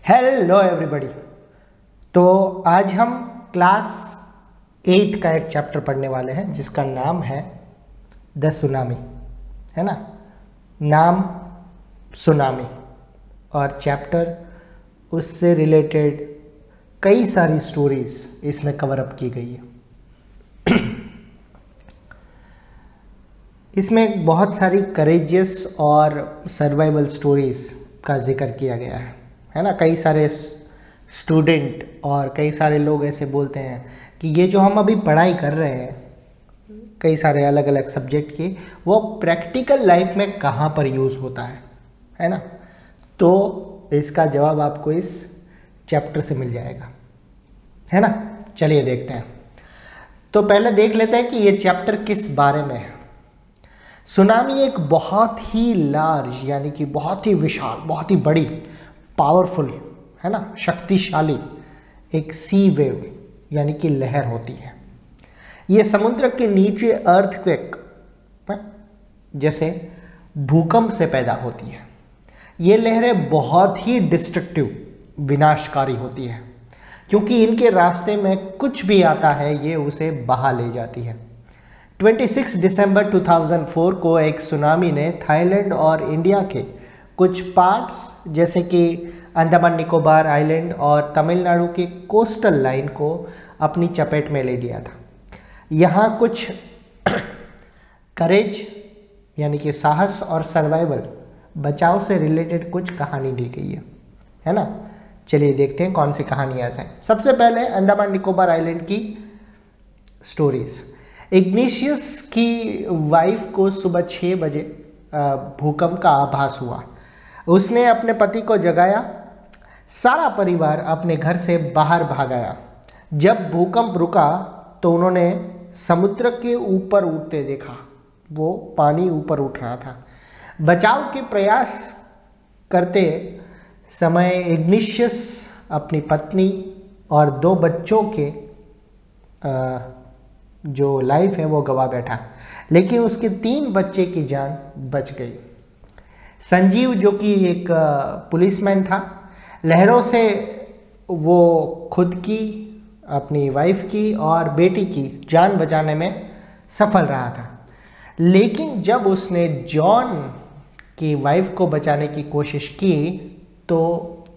Hello everybody. तो आज हम क्लास 8 का एक चैप्टर पढ़ने वाले हैं जिसका नाम है द सुनामी, है ना। नाम सुनामी और चैप्टर उससे रिलेटेड कई सारी स्टोरीज इसमें कवर अप की गई है। इसमें बहुत सारी करेजियस और सर्वाइवल स्टोरीज का जिक्र किया गया है ना। कई सारे स्टूडेंट और कई सारे लोग ऐसे बोलते हैं कि ये जो हम अभी पढ़ाई कर रहे हैं कई सारे अलग अलग सब्जेक्ट की, वो प्रैक्टिकल लाइफ में कहाँ पर यूज़ होता है ना। तो इसका जवाब आपको इस चैप्टर से मिल जाएगा, है ना। चलिए देखते हैं। तो पहले देख लेते हैं कि ये चैप्टर किस बारे में है। सुनामी एक बहुत ही लार्ज यानी कि बहुत ही विशाल, बहुत ही बड़ी, पावरफुल, है ना, शक्तिशाली एक सी वेव यानी कि लहर होती है। ये समुद्र के नीचे अर्थक्वेक जैसे भूकंप से पैदा होती है। ये लहरें बहुत ही डिस्ट्रक्टिव, विनाशकारी होती है क्योंकि इनके रास्ते में कुछ भी आता है ये उसे बहा ले जाती है। 26 दिसंबर 2004 को एक सुनामी ने थाईलैंड और इंडिया के कुछ पार्ट्स जैसे कि अंडमान निकोबार आइलैंड और तमिलनाडु के कोस्टल लाइन को अपनी चपेट में ले लिया था। यहाँ कुछ करेज यानी कि साहस और सर्वाइवल, बचाव से रिलेटेड कुछ कहानी दी गई है ना। चलिए देखते हैं कौन सी कहानियाँ हैं। सबसे पहले अंडमान निकोबार आइलैंड की स्टोरीज। इग्निशियस की वाइफ को सुबह 6 बजे भूकंप का आभास हुआ। उसने अपने पति को जगाया। सारा परिवार अपने घर से बाहर भाग आया। जब भूकंप रुका तो उन्होंने समुद्र के ऊपर उठते देखा। वो पानी ऊपर उठ रहा था। बचाव के प्रयास करते समय इग्निशियस अपनी पत्नी और 2 बच्चों के जो लाइफ है वो गवा बैठा, लेकिन उसके 3 बच्चे की जान बच गई। संजीव जो कि एक पुलिसमैन था, लहरों से वो खुद की, अपनी वाइफ की और बेटी की जान बचाने में सफल रहा था। लेकिन जब उसने जॉन की वाइफ को बचाने की कोशिश की तो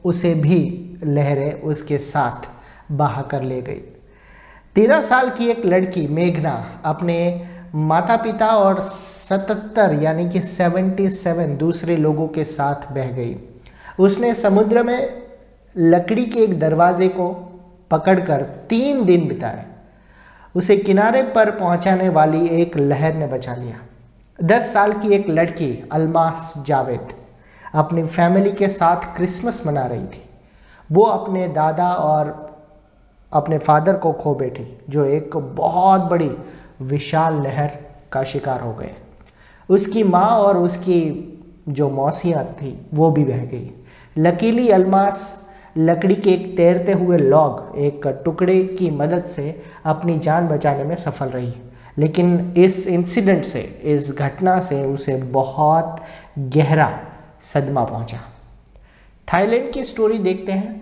उसे भी लहरें उसके साथ बहा कर ले गई। 13 साल की एक लड़की मेघना अपने माता पिता और 77 यानी कि 77 दूसरे लोगों के साथ बह गई। उसने समुद्र में लकड़ी के एक दरवाजे को पकड़कर 3 दिन बिताए। उसे किनारे पर पहुंचाने वाली एक लहर ने बचा लिया। 10 साल की एक लड़की अलमास जावेद अपनी फैमिली के साथ क्रिसमस मना रही थी। वो अपने दादा और अपने फादर को खो बैठी, जो एक बहुत बड़ी विशाल लहर का शिकार हो गए। उसकी माँ और उसकी जो मौसियाँ थी वो भी बह गई। लकीली अलमास लकड़ी के एक तैरते हुए लॉग, एक टुकड़े की मदद से अपनी जान बचाने में सफल रही। लेकिन इस इंसिडेंट से, इस घटना से उसे बहुत गहरा सदमा पहुंचा। थाईलैंड की स्टोरी देखते हैं।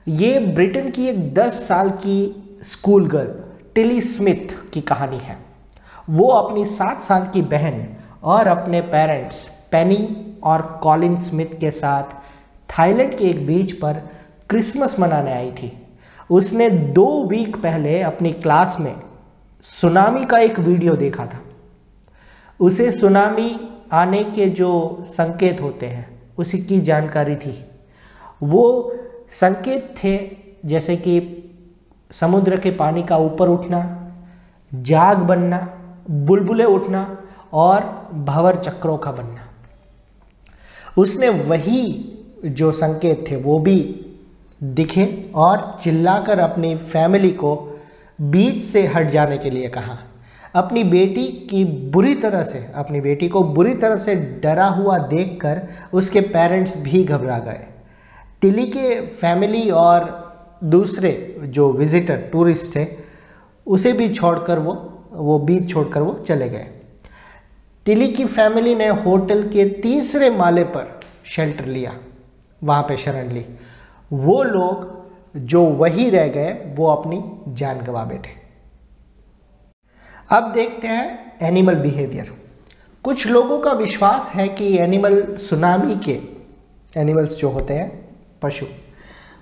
ये ब्रिटेन की एक 10 साल की स्कूल गर्ल टिली स्मिथ की कहानी है। वो अपनी 7 साल की बहन और अपने पेरेंट्स पेनी और कॉलिन स्मिथ के साथ थाईलैंड के एक बीच पर क्रिसमस मनाने आई थी। उसने 2 वीक पहले अपनी क्लास में सुनामी का एक वीडियो देखा था। उसे सुनामी आने के जो संकेत होते हैं उसी की जानकारी थी। वो संकेत थे जैसे कि समुद्र के पानी का ऊपर उठना, जाग बनना, बुलबुले उठना और भंवर चक्रों का बनना। उसने वही जो संकेत थे वो भी दिखे और चिल्लाकर अपनी फैमिली को बीच से हट जाने के लिए कहा। अपनी बेटी को बुरी तरह से डरा हुआ देखकर उसके पेरेंट्स भी घबरा गए। टिली के फैमिली और दूसरे जो विजिटर टूरिस्ट थे उसे भी छोड़कर वो बीच छोड़कर वो चले गए। टिली की फैमिली ने होटल के 3रे माले पर शेल्टर लिया, वहाँ पे शरण ली। वो लोग जो वही रह गए वो अपनी जान गंवा बैठे। अब देखते हैं एनिमल बिहेवियर। कुछ लोगों का विश्वास है कि एनिमल सुनामी के एनिमल्स जो होते हैं पशु,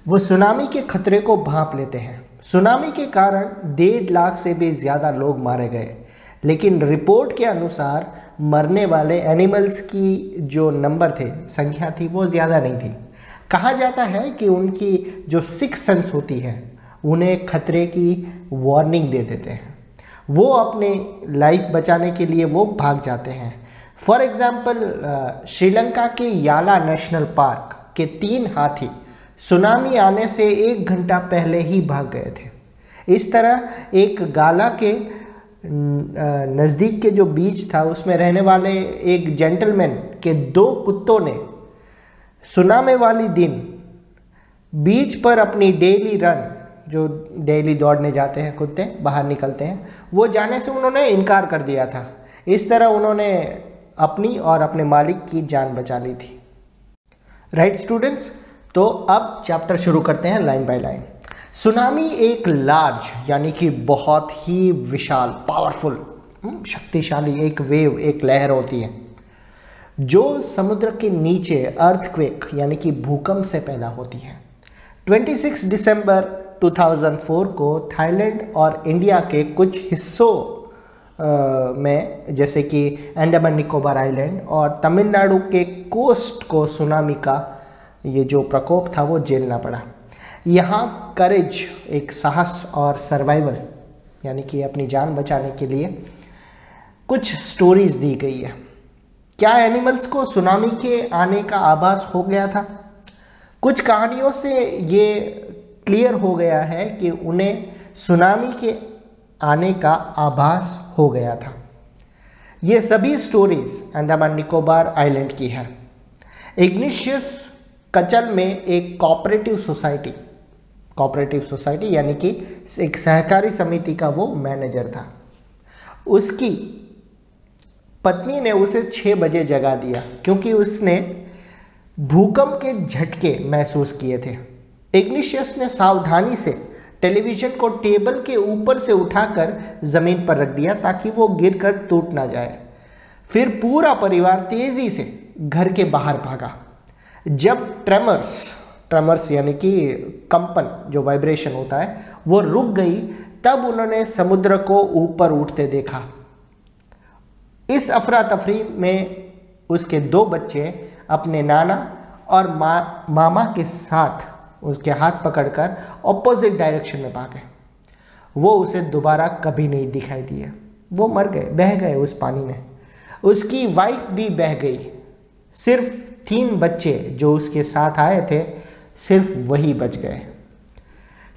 वो सुनामी के खतरे को भांप लेते हैं। सुनामी के कारण 1.5 लाख से भी ज़्यादा लोग मारे गए, लेकिन रिपोर्ट के अनुसार मरने वाले एनिमल्स की जो नंबर थे, संख्या थी, वो ज़्यादा नहीं थी। कहा जाता है कि उनकी जो सिक्स सेंस होती है उन्हें खतरे की वार्निंग दे देते हैं। वो अपने लाइफ बचाने के लिए वो भाग जाते हैं। फॉर एग्जाम्पल श्रीलंका के याला नेशनल पार्क के 3 हाथी सुनामी आने से 1 घंटा पहले ही भाग गए थे। इस तरह एक गाला के नज़दीक के जो बीच था उसमें रहने वाले एक जेंटलमैन के 2 कुत्तों ने सुनामी वाली दिन बीच पर अपनी डेली रन, जो डेली दौड़ने जाते हैं कुत्ते, बाहर निकलते हैं, वो जाने से उन्होंने इनकार कर दिया था। इस तरह उन्होंने अपनी और अपने मालिक की जान बचा ली थी। राइट स्टूडेंट्स, तो अब चैप्टर शुरू करते हैं लाइन बाय लाइन। सुनामी एक लार्ज यानी कि बहुत ही विशाल, पावरफुल, शक्तिशाली एक वेव, एक लहर होती है जो समुद्र के नीचे अर्थक्वेक यानी कि भूकंप से पैदा होती है। 26 दिसंबर 2004 को थाईलैंड और इंडिया के कुछ हिस्सों में, जैसे कि अंडमान निकोबार आइलैंड और तमिलनाडु के कोस्ट को सुनामी का ये जो प्रकोप था वो झेलना पड़ा। यहाँ करेज, एक साहस और सर्वाइवल यानी कि अपनी जान बचाने के लिए कुछ स्टोरीज दी गई है। क्या एनिमल्स को सुनामी के आने का आभास हो गया था? कुछ कहानियों से ये क्लियर हो गया है कि उन्हें सुनामी के आने का आभास हो गया था। ये सभी स्टोरीज अंडमान निकोबार आइलैंड की है। इग्निशियस कचल में एक कोऑपरेटिव सोसाइटी यानी कि एक सहकारी समिति का वो मैनेजर था। उसकी पत्नी ने उसे 6 बजे जगा दिया क्योंकि उसने भूकंप के झटके महसूस किए थे। इग्निशियस ने सावधानी से टेलीविज़न को टेबल के ऊपर से उठाकर ज़मीन पर रख दिया ताकि वो गिरकर टूट ना जाए। फिर पूरा परिवार तेज़ी से घर के बाहर भागा। जब ट्रेमर्स यानी कि कंपन, जो वाइब्रेशन होता है, वो रुक गई, तब उन्होंने समुद्र को ऊपर उठते देखा। इस अफरा तफरी में उसके 2 बच्चे अपने नाना और मामा के साथ उसके हाथ पकड़कर ऑपोजिट डायरेक्शन में भागे। वो उसे दोबारा कभी नहीं दिखाई दिए। वो मर गए, बह गए उस पानी में। उसकी वाइफ भी बह गई। सिर्फ 3 बच्चे जो उसके साथ आए थे, सिर्फ वही बच गए।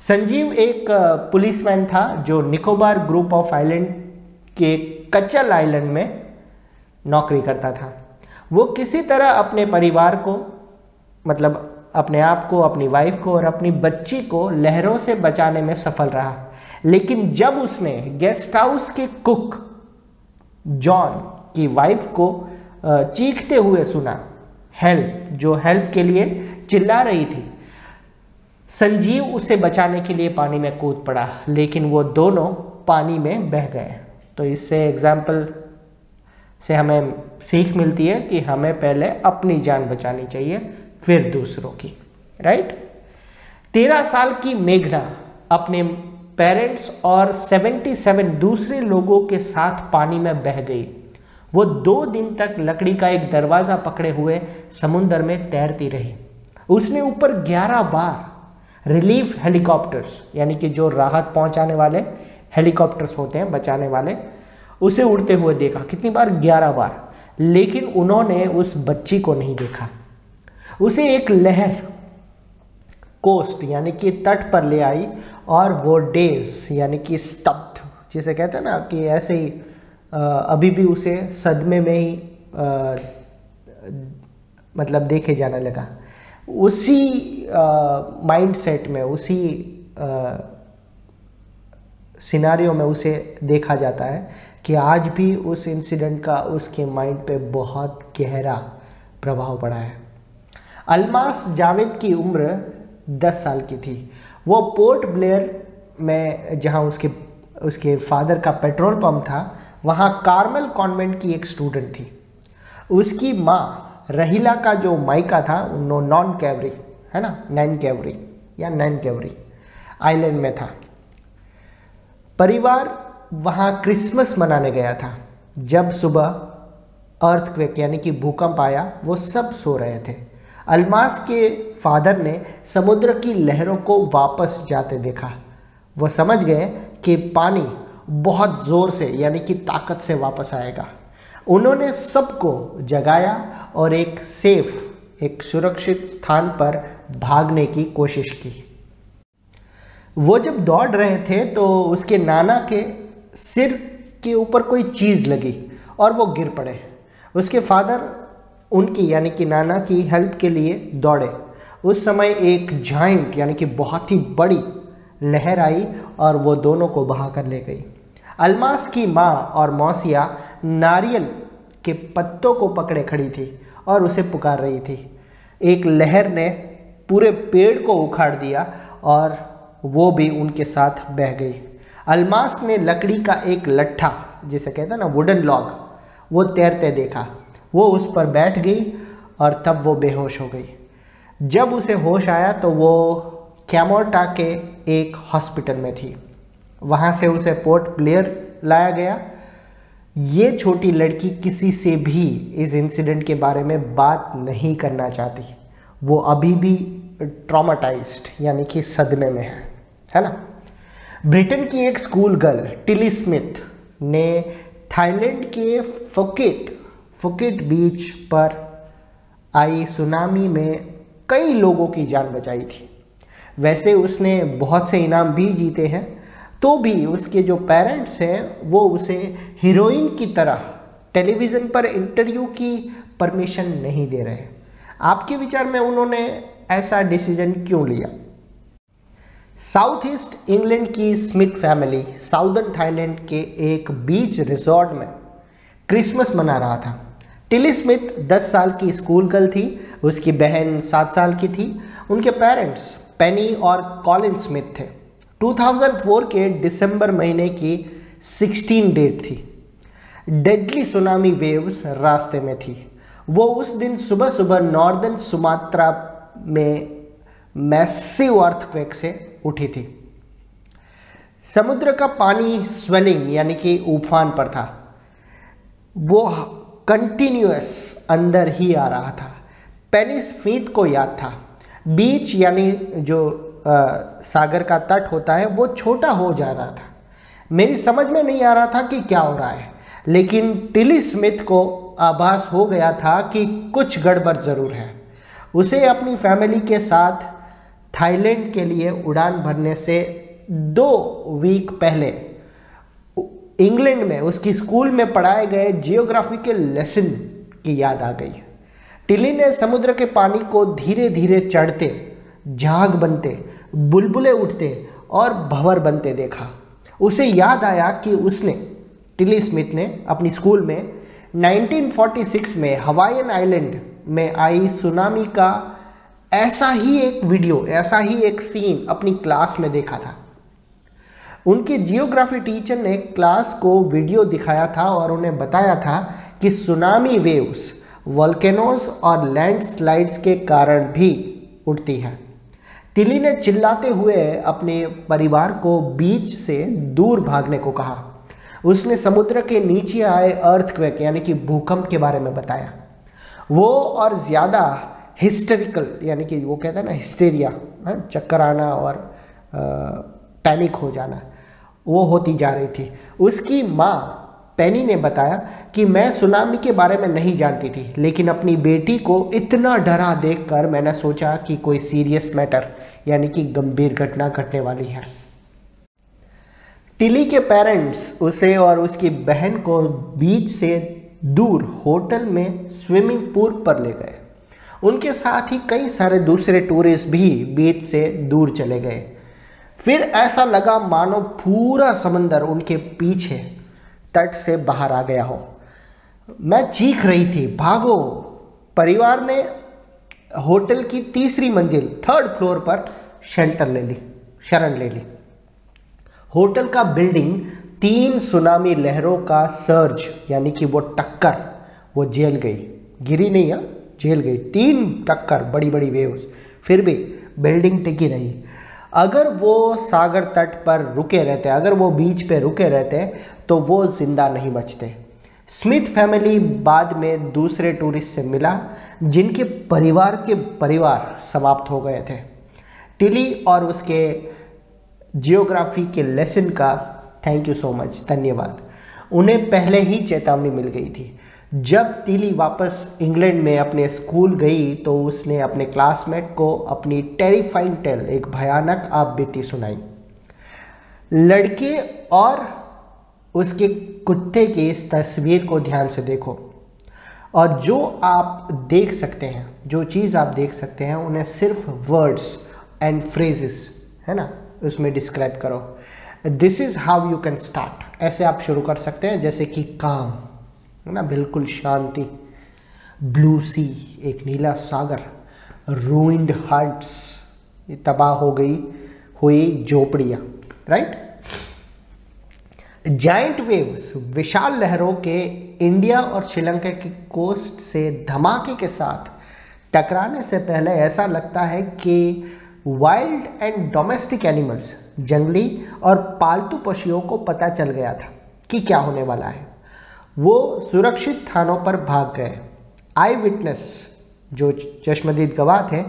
संजीव एक पुलिसमैन था जो निकोबार ग्रुप ऑफ आइलैंड के कचल आइलैंड में नौकरी करता था। वो किसी तरह अपने परिवार को, मतलब अपने आप को, अपनी वाइफ को और अपनी बच्ची को लहरों से बचाने में सफल रहा। लेकिन जब उसने गेस्ट हाउस के कुक जॉन की वाइफ को चीखते हुए सुना, हेल्प के लिए चिल्ला रही थी, संजीव उसे बचाने के लिए पानी में कूद पड़ा, लेकिन वो दोनों पानी में बह गए। तो इससे एग्जाम्पल से हमें सीख मिलती है कि हमें पहले अपनी जान बचानी चाहिए, फिर दूसरों की। राइट। 13 साल की मेघना अपने पेरेंट्स और 77 दूसरे लोगों के साथ पानी में बह गई। वो 2 दिन तक लकड़ी का एक दरवाजा पकड़े हुए समुद्र में तैरती रही। उसने ऊपर 11 बार रिलीफ हेलीकॉप्टर्स यानी कि जो राहत पहुंचाने वाले हेलीकॉप्टर्स होते हैं, बचाने वाले, उसे उड़ते हुए देखा। कितनी बार? 11 बार। लेकिन उन्होंने उस बच्ची को नहीं देखा। उसे एक लहर कोस्ट यानी कि तट पर ले आई और वो डेज यानी कि स्तब्ध, जिसे कहते हैं ना कि ऐसे ही अभी भी उसे सदमे में ही मतलब देखे जाने लगा। उसी माइंड सेट में, उसी सिनारियो में उसे देखा जाता है कि आज भी उस इंसिडेंट का उसके माइंड पे बहुत गहरा प्रभाव पड़ा है। अल्मास जावेद की उम्र 10 साल की थी। वो पोर्ट ब्लेयर में जहाँ उसके फादर का पेट्रोल पंप था, वहाँ कार्मेल कॉन्वेंट की एक स्टूडेंट थी। उसकी माँ रहीला का जो मायका था नॉन कैवरी है ना, नैन कैवरी या नैन कैवरी आइलैंड में था। परिवार वहाँ क्रिसमस मनाने गया था। जब सुबह अर्थक्वेक यानी कि भूकंप आया, वो सब सो रहे थे। अल्मास के फादर ने समुद्र की लहरों को वापस जाते देखा। वो समझ गए कि पानी बहुत ज़ोर से यानी कि ताकत से वापस आएगा। उन्होंने सबको जगाया और एक सुरक्षित स्थान पर भागने की कोशिश की। वो जब दौड़ रहे थे तो उसके नाना के सिर के ऊपर कोई चीज़ लगी और वो गिर पड़े। उसके फादर उनकी यानी कि नाना की हेल्प के लिए दौड़े। उस समय एक जाइंट यानी कि बहुत ही बड़ी लहर आई और वो दोनों को बहा कर ले गई। अल्मास की माँ और मौसिया नारियल के पत्तों को पकड़े खड़ी थी और उसे पुकार रही थी। एक लहर ने पूरे पेड़ को उखाड़ दिया और वो भी उनके साथ बह गई। अल्मास ने लकड़ी का एक लट्ठा, जिसे कहते हैं ना वुडन लॉग, वो तैरते देखा। वो उस पर बैठ गई और तब वो बेहोश हो गई। जब उसे होश आया तो वो कैमोर्टा के एक हॉस्पिटल में थी। वहाँ से उसे पोर्ट ब्लेयर लाया गया। ये छोटी लड़की किसी से भी इस इंसिडेंट के बारे में बात नहीं करना चाहती। वो अभी भी ट्रॉमाटाइज्ड यानी कि सदमे में है ना। ब्रिटेन की एक स्कूल गर्ल टिली स्मिथ ने थाईलैंड के फुकेट बीच पर आई सुनामी में कई लोगों की जान बचाई थी। वैसे उसने बहुत से इनाम भी जीते हैं, तो भी उसके जो पेरेंट्स हैं वो उसे हीरोइन की तरह टेलीविज़न पर इंटरव्यू की परमिशन नहीं दे रहे। आपके विचार में उन्होंने ऐसा डिसीजन क्यों लिया? साउथ ईस्ट इंग्लैंड की स्मिथ फैमिली साउदर्न थाईलैंड के एक बीच रिजॉर्ट में क्रिसमस मना रहा था। टिली स्मिथ 10 साल की स्कूल गर्ल थी। उसकी बहन 7 साल की थी। उनके पेरेंट्स पेनी और कॉलिन स्मिथ थे। 2004 के दिसंबर महीने की 16 डेट थी। डेडली सुनामी वेव्स रास्ते में थी। वो उस दिन सुबह सुबह नॉर्दर्न सुमात्रा में मैसिव अर्थक्वेक से उठी थी। समुद्र का पानी स्वेलिंग यानी कि उफान पर था। वो कंटिन्यूअस अंदर ही आ रहा था। पेनी स्मिथ को याद था बीच यानी जो सागर का तट होता है वो छोटा हो जा रहा था। मेरी समझ में नहीं आ रहा था कि क्या हो रहा है, लेकिन टिली स्मिथ को आभास हो गया था कि कुछ गड़बड़ ज़रूर है। उसे अपनी फैमिली के साथ थाईलैंड के लिए उड़ान भरने से 2 वीक पहले इंग्लैंड में उसकी स्कूल में पढ़ाए गए जियोग्राफी के लेसन की याद आ गई। टिली ने समुद्र के पानी को धीरे धीरे चढ़ते, झाग बनते, बुलबुले उठते और भंवर बनते देखा। उसे याद आया कि टिली स्मिथ ने अपनी स्कूल में 1946 में हवाईयन आइलैंड में आई सुनामी का ऐसा ही एक वीडियो, ऐसा ही एक सीन अपनी क्लास में देखा था। उनके जियोग्राफी टीचर ने क्लास को वीडियो दिखाया था और उन्हें बताया था कि सुनामी वेव्स वोल्केनोज और लैंडस्लाइड्स के कारण भी उठती है। टिली ने चिल्लाते हुए अपने परिवार को बीच से दूर भागने को कहा। उसने समुद्र के नीचे आए अर्थक्वेक यानी कि भूकंप के बारे में बताया। वो और ज़्यादा हिस्टेरिकल यानी कि वो कहते हैं ना हिस्टेरिया, चक्कर आना और पैनिक हो जाना, वो होती जा रही थी। उसकी माँ पेनी ने बताया कि मैं सुनामी के बारे में नहीं जानती थी, लेकिन अपनी बेटी को इतना डरा देखकर मैंने सोचा कि कोई सीरियस मैटर यानी कि गंभीर घटना घटने वाली है। टिली के पेरेंट्स उसे और उसकी बहन को बीच से दूर होटल में स्विमिंग पूल पर ले गए। उनके साथ ही कई सारे दूसरे टूरिस्ट भी बीच से दूर चले गए। फिर ऐसा लगा मानो पूरा समंदर उनके पीछे तट से बाहर आ गया हो। मैं चीख रही थी, भागो। परिवार ने होटल की तीसरी मंजिल, थर्ड फ्लोर पर शरण ले ली। होटल का बिल्डिंग 3 सुनामी लहरों का सर्ज यानी कि वो टक्कर, वो झेल गई, गिरी नहीं, झेल गई। 3 टक्कर, बड़ी बड़ी वेव्स, फिर भी बिल्डिंग टिकी रही। अगर वो सागर तट पर रुके रहते, अगर वो बीच पे रुके रहते तो वो जिंदा नहीं बचते। स्मिथ फैमिली बाद में दूसरे टूरिस्ट से मिला जिनके परिवार समाप्त हो गए थे। टिली और उसके जियोग्राफी के लेसन का थैंक यू सो मच, धन्यवाद। उन्हें पहले ही चेतावनी मिल गई थी। जब तिली वापस इंग्लैंड में अपने स्कूल गई तो उसने अपने क्लासमेट को अपनी टेरिफाइंग टेल, एक भयानक आपबीती सुनाई। लड़के और उसके कुत्ते की इस तस्वीर को ध्यान से देखो, और जो आप देख सकते हैं, जो चीज़ आप देख सकते हैं, उन्हें सिर्फ वर्ड्स एंड फ्रेजेस, है ना, उसमें डिस्क्राइब करो। This is how you can start, ऐसे आप शुरू कर सकते हैं, जैसे कि काम, है ना, बिल्कुल शांति, ब्लू सी, एक नीला सागर, रूइंड हट्स, तबाह हो गई हुई झोपड़ियाँ, राइट। जाइंट वेव्स, विशाल लहरों के इंडिया और श्रीलंका की कोस्ट से धमाके के साथ टकराने से पहले ऐसा लगता है कि वाइल्ड एंड डोमेस्टिक एनिमल्स, जंगली और पालतू पशुओं को पता चल गया था कि क्या होने वाला है। वो सुरक्षित स्थानों पर भाग गए। आई विटनेस, जो चश्मदीद गवाह थे,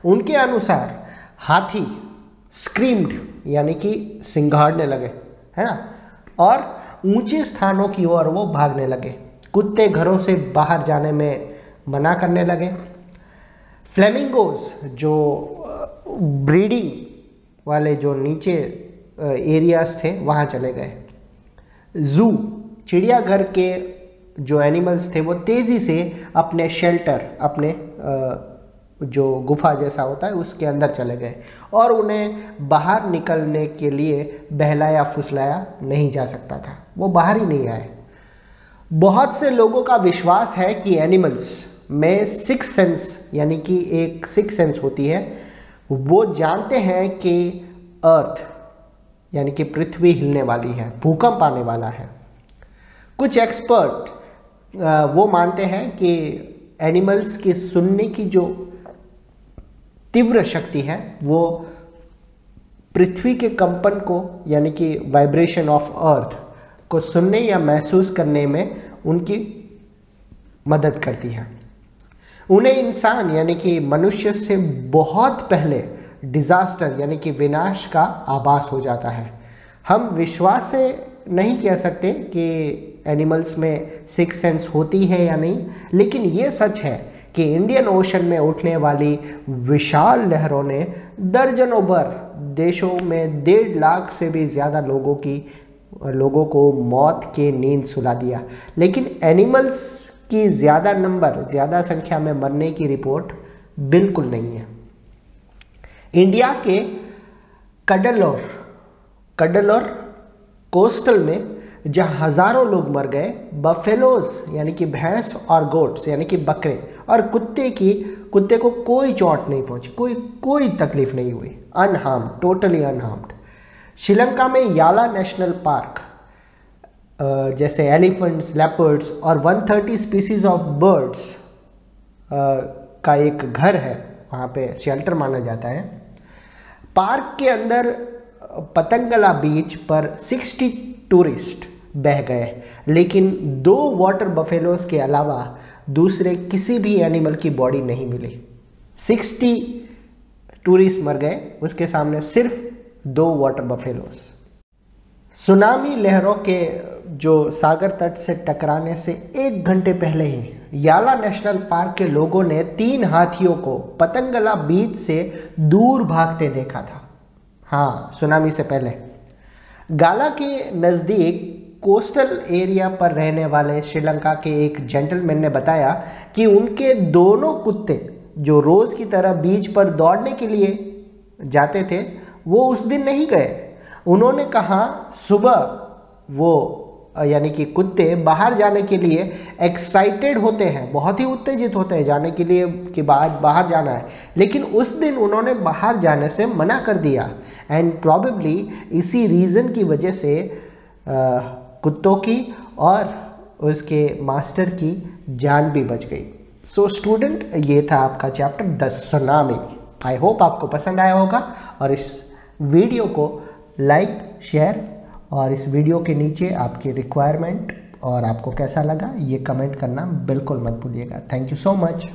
उनके अनुसार हाथी स्क्रीम्ड यानी कि सिंघाड़ने लगे, है ना, और ऊंचे स्थानों की ओर वो भागने लगे। कुत्ते घरों से बाहर जाने में मना करने लगे। फ्लेमिंगोज, जो ब्रीडिंग वाले जो नीचे एरियाज थे, वहाँ चले गए। जू, चिड़ियाघर के जो एनिमल्स थे वो तेज़ी से अपने शेल्टर, अपने जो गुफा जैसा होता है उसके अंदर चले गए, और उन्हें बाहर निकलने के लिए बहलाया फुसलाया नहीं जा सकता था, वो बाहर ही नहीं आए। बहुत से लोगों का विश्वास है कि एनिमल्स में सिक्स सेंस यानी कि एक सिक्स सेंस होती है, वो जानते हैं कि अर्थ यानी कि पृथ्वी हिलने वाली है, भूकंप आने वाला है। कुछ एक्सपर्ट वो मानते हैं कि एनिमल्स की सुनने की जो तीव्र शक्ति है वो पृथ्वी के कंपन को यानी कि वाइब्रेशन ऑफ अर्थ को सुनने या महसूस करने में उनकी मदद करती है। उन्हें इंसान यानी कि मनुष्य से बहुत पहले डिजास्टर यानी कि विनाश का आभास हो जाता है। हम विश्वास से नहीं कह सकते कि एनिमल्स में सिक्स सेंस होती है या नहीं, लेकिन ये सच है कि इंडियन ओशन में उठने वाली विशाल लहरों ने दर्जनों भर देशों में 1.5 लाख से भी ज़्यादा लोगों को मौत के नींद सुला दिया। लेकिन एनिमल्स की ज़्यादा संख्या में मरने की रिपोर्ट बिल्कुल नहीं है। इंडिया के कडलोर कोस्टल में जहाँ हजारों लोग मर गए, बफेलोज यानी कि भैंस और गोट्स यानी कि बकरे और कुत्ते को कोई चोट नहीं पहुंची, कोई तकलीफ नहीं हुई, अनहार्म्ड, टोटली अनहार्म्ड। श्रीलंका में याला नेशनल पार्क जैसे एलिफेंट्स, लेपर्ड्स और 130 स्पीसीज ऑफ बर्ड्स का एक घर है, वहाँ पे शेल्टर माना जाता है। पार्क के अंदर पतंगला बीच पर 60 टूरिस्ट बह गए, लेकिन 2 वाटर बफेलोज के अलावा दूसरे किसी भी एनिमल की बॉडी नहीं मिली। 60 टूरिस्ट मर गए, उसके सामने सिर्फ 2 वाटर बफेलोज। सुनामी लहरों के जो सागर तट से टकराने से 1 घंटे पहले ही याला नेशनल पार्क के लोगों ने 3 हाथियों को पतंगला बीच से दूर भागते देखा था। हाँ, सुनामी से पहले। गाला के नज़दीक कोस्टल एरिया पर रहने वाले श्रीलंका के एक जेंटलमैन ने बताया कि उनके दोनों कुत्ते जो रोज़ की तरह बीच पर दौड़ने के लिए जाते थे, वो उस दिन नहीं गए। उन्होंने कहा सुबह वो यानी कि कुत्ते बाहर जाने के लिए एक्साइटेड होते हैं, बहुत ही उत्तेजित होते हैं जाने के लिए कि बाहर जाना है, लेकिन उस दिन उन्होंने बाहर जाने से मना कर दिया। एंड प्रॉबेबली इसी रीज़न की वजह से कुत्तों की और उसके मास्टर की जान भी बच गई। सो स्टूडेंट, ये था आपका chapter the tsunami. I hope आपको पसंद आया होगा, और इस वीडियो को लाइक, शेयर, और इस वीडियो के नीचे आपकी रिक्वायरमेंट और आपको कैसा लगा ये कमेंट करना बिल्कुल मत भूलिएगा। Thank you so much.